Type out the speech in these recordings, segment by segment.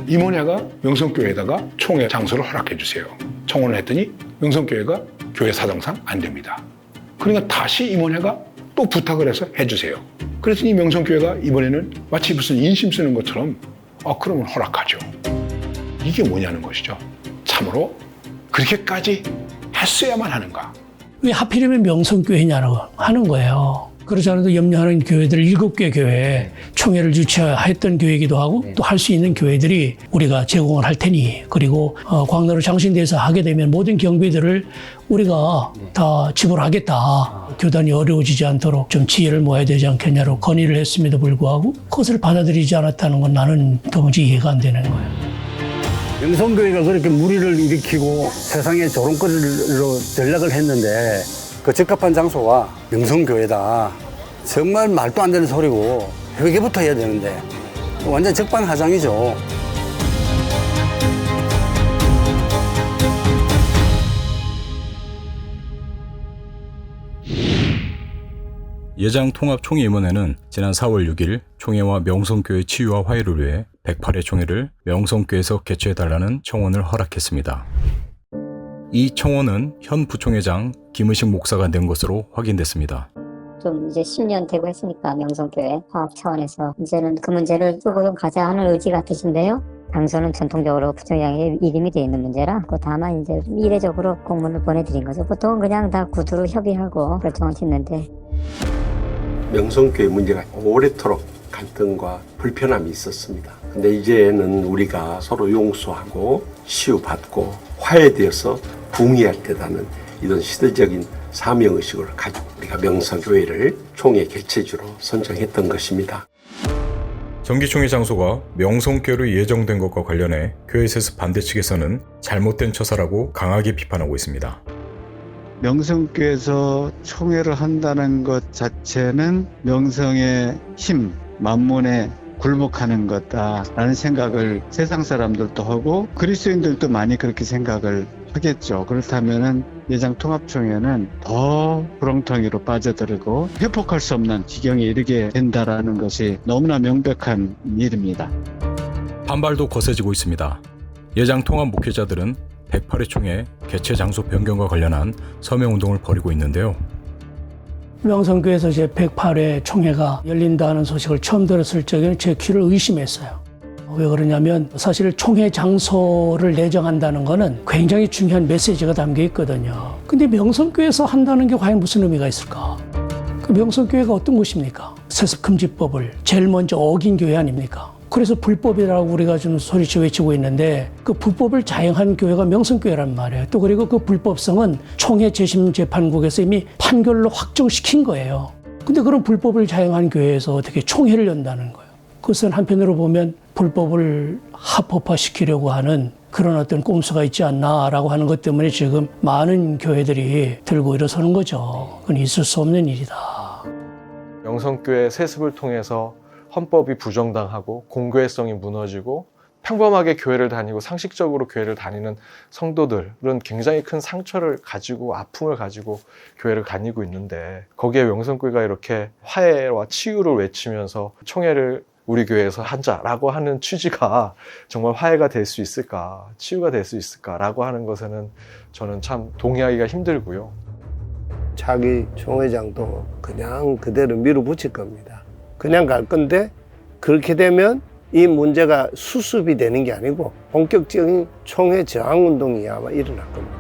임원회가 명성교회에다가 총회 장소를 허락해 주세요. 청원을 했더니 명성교회가 교회 사정상 안 됩니다. 그러니까 다시 임원회가 또 부탁을 해서 해주세요. 그랬더니 명성교회가 이번에는 마치 무슨 인심 쓰는 것처럼 그러면 허락하죠. 이게 뭐냐는 것이죠. 참으로 그렇게까지 했어야만 하는가. 왜 하필이면 명성교회냐고 하는 거예요. 그렇지 않아도 염려하는 교회들 7개 교회 총회를 주최했던 교회이기도 하고 또 할 수 있는 교회들이 우리가 제공을 할 테니, 그리고 광나루 장신대에서 하게 되면 모든 경비들을 우리가 다 지불하겠다. 교단이 어려워지지 않도록 좀 지혜를 모아야 되지 않겠냐고 건의를 했음에도 불구하고 그것을 받아들이지 않았다는 건 나는 도무지 이해가 안 되는 거예요. 명성교회가 그렇게 무리를 일으키고 세상에 조롱거리로 전락을 했는데 그 적합한 장소가 명성교회다. 정말 말도 안 되는 소리고 회개부터 해야 되는데 완전 적반하장이죠. 예장통합총회임원회는 지난 4월 6일 총회와 명성교회 치유와 화해를 위해 108회 총회를 명성교회에서 개최해달라는 청원을 허락했습니다. 이 청원은 현 부총회장 김의식 목사가 낸 것으로 확인됐습니다. 좀 이제 10년 되고 했으니까 명성교회 화합 차원에서 이제는 그 문제를 끌고 좀 가자 하는 의지 같으신데요. 당선은 전통적으로 부총장의 이름이 되어 있는 문제라 다만 이제 이례적으로 공문을 보내드린 거죠. 보통은 그냥 다 구두로 협의하고 결정을 짓는데, 명성교회 문제가 오래도록 갈등과 불편함이 있었습니다. 근데 이제는 우리가 서로 용서하고 치유받고 화해되어서 부흥해야 되다는 이런 시대적인 사명의식을 가지고 우리가 명성교회를 총회 개최지로 선정했던 것입니다. 정기총회 장소가 명성교회로 예정된 것과 관련해 교회 세습 반대 측에서는 잘못된 처사라고 강하게 비판하고 있습니다. 명성교회에서 총회를 한다는 것 자체는 명성의 힘, 만문에 굴복하는 거다라는 생각을 세상 사람들도 하고 그리스도인들도 많이 그렇게 생각을 하겠죠. 그렇다면은 예장통합총회는 더 구렁텅이로 빠져들고 회복할 수 없는 지경에 이르게 된다라는 것이 너무나 명백한 일입니다. 반발도 거세지고 있습니다. 예장통합 목회자들은 108회 총회 개최 장소 변경과 관련한 서명운동을 벌이고 있는데요. 명성교회에서 이제 108회 총회가 열린다는 소식을 처음 들었을 적에는 제 귀를 의심했어요. 왜 그러냐면 사실 총회 장소를 내정한다는 거는 굉장히 중요한 메시지가 담겨 있거든요. 근데 명성교회에서 한다는 게 과연 무슨 의미가 있을까? 그 명성교회가 어떤 곳입니까? 세습금지법을 제일 먼저 어긴 교회 아닙니까? 그래서 불법이라고 우리가 좀 소리쳐 외치고 있는데 그 불법을 자행한 교회가 명성교회란 말이에요. 또 그리고 그 불법성은 총회 재심재판국에서 이미 판결로 확정시킨 거예요. 근데 그런 불법을 자행한 교회에서 어떻게 총회를 연다는 거예요. 그것은 한편으로 보면 불법을 합법화시키려고 하는 그런 어떤 꼼수가 있지 않나라고 하는 것 때문에 지금 많은 교회들이 들고 일어서는 거죠. 그건 있을 수 없는 일이다. 명성교회 세습을 통해서 헌법이 부정당하고 공교회성이 무너지고 평범하게 교회를 다니고 상식적으로 교회를 다니는 성도들은 굉장히 큰 상처를 가지고 아픔을 가지고 교회를 다니고 있는데, 거기에 명성교회가 이렇게 화해와 치유를 외치면서 총회를 우리 교회에서 하자라고 하는 취지가 정말 화해가 될 수 있을까, 치유가 될 수 있을까라고 하는 것에는 저는 참 동의하기가 힘들고요. 자기 총회장도 그냥 그대로 밀어붙일 겁니다. 그냥 갈 건데 그렇게 되면 이 문제가 수습이 되는 게 아니고 본격적인 총회 저항운동이 아마 일어날 겁니다.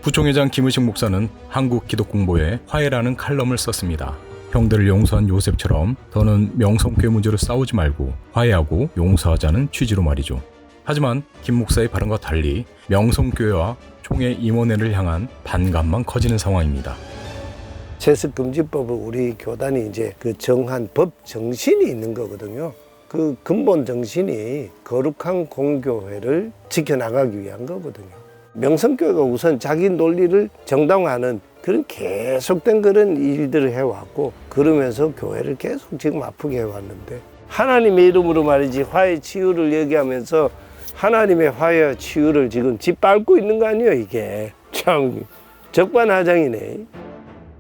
부총회장 김의식 목사는 한국기독공보에 화해라는 칼럼을 썼습니다. 형들을 용서한 요셉처럼 더는 명성교회 문제로 싸우지 말고 화해하고 용서하자는 취지로 말이죠. 하지만 김 목사의 발언과 달리 명성교회와 총회 임원회를 향한 반감만 커지는 상황입니다. 세습금지법을 우리 교단이 이제 그 정한 법 정신이 있는 거거든요. 그 근본 정신이 거룩한 공교회를 지켜나가기 위한 거거든요. 명성교회가 우선 자기 논리를 정당화하는 그런 계속된 그런 일들을 해왔고, 그러면서 교회를 계속 지금 아프게 해왔는데, 하나님의 이름으로 말이지 화해 치유를 얘기하면서 하나님의 화해와 치유를 지금 짓밟고 있는 거 아니에요. 이게 참 적반하장이네.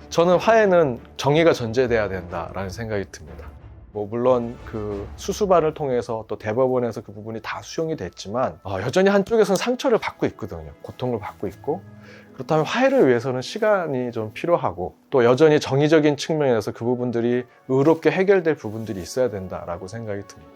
저는 화해는 정의가 전제돼야 된다라는 생각이 듭니다. 뭐 물론 그 수수반을 통해서 또 대법원에서 그 부분이 다 수용이 됐지만 여전히 한쪽에서는 상처를 받고 있거든요. 고통을 받고 있고. 그렇다면 화해를 위해서는 시간이 좀 필요하고 또 여전히 정의적인 측면에서 그 부분들이 의롭게 해결될 부분들이 있어야 된다라고 생각이 듭니다.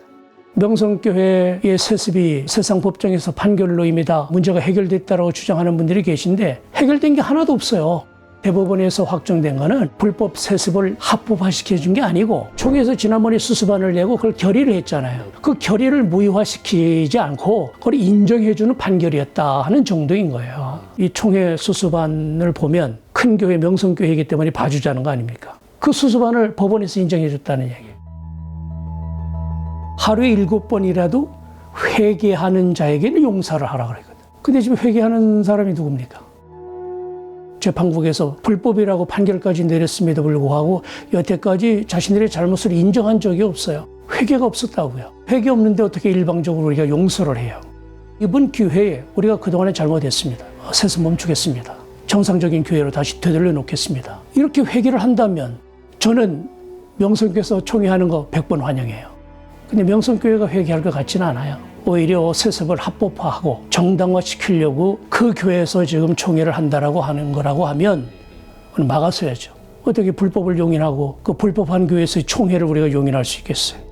명성교회의 세습이 세상법정에서 판결로 이미 다 문제가 해결됐다고 주장하는 분들이 계신데 해결된 게 하나도 없어요. 대법원에서 확정된 거는 불법 세습을 합법화시켜준 게 아니고 총회에서 지난번에 수수반을 내고 그걸 결의를 했잖아요. 그 결의를 무효화시키지 않고 그걸 인정해주는 판결이었다 하는 정도인 거예요. 이 총회 수수반을 보면 큰 교회 명성교회이기 때문에 봐주자는 거 아닙니까? 그 수수반을 법원에서 인정해줬다는 얘기예요. 하루에 7번이라도 회개하는 자에게는 용서를 하라 그랬거든. 근데 지금 회개하는 사람이 누굽니까? 재판국에서 불법이라고 판결까지 내렸음에도 불구하고 여태까지 자신들의 잘못을 인정한 적이 없어요. 회개가 없었다고요. 회개 없는데 어떻게 일방적으로 우리가 용서를 해요? 이번 기회에 우리가 그동안에 잘못했습니다. 세습 멈추겠습니다. 정상적인 교회로 다시 되돌려 놓겠습니다. 이렇게 회개를 한다면 저는 명성교회에서 총회하는 거 100번 환영해요. 근데 명성교회가 회개할 것 같지는 않아요. 오히려 세습을 합법화하고 정당화시키려고 그 교회에서 지금 총회를 한다라고 하는 거라고 하면 막았어야죠. 어떻게 불법을 용인하고 그 불법한 교회에서의 총회를 우리가 용인할 수 있겠어요?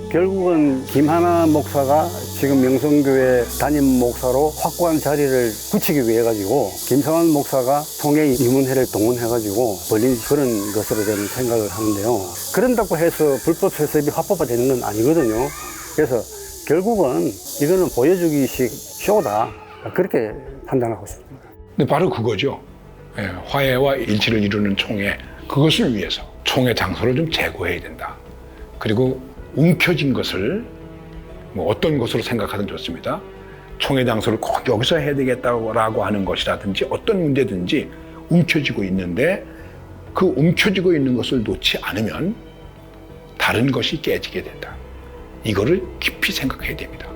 결국은 김하나 목사가 지금 명성교회 담임 목사로 확고한 자리를 굳히기 위해 가지고 김성환 목사가 총회 임원회를 동원해가지고 벌린 그런 것으로 저는 생각을 하는데요. 그런다고 해서 불법 세습이 합법화되는 건 아니거든요. 그래서 결국은 이거는 보여주기식 쇼다, 그렇게 판단하고 있습니다. 근데 바로 그거죠. 화해와 일치를 이루는 총회, 그것을 위해서 총회 장소를 좀 제고해야 된다. 그리고 움켜진 것을 뭐 어떤 것으로 생각하든 좋습니다. 총회 장소를 꼭 여기서 해야 되겠다고 하는 것이라든지 어떤 문제든지 움켜쥐고 있는데 그 움켜쥐고 있는 것을 놓지 않으면 다른 것이 깨지게 된다. 이거를 깊이 생각해야 됩니다.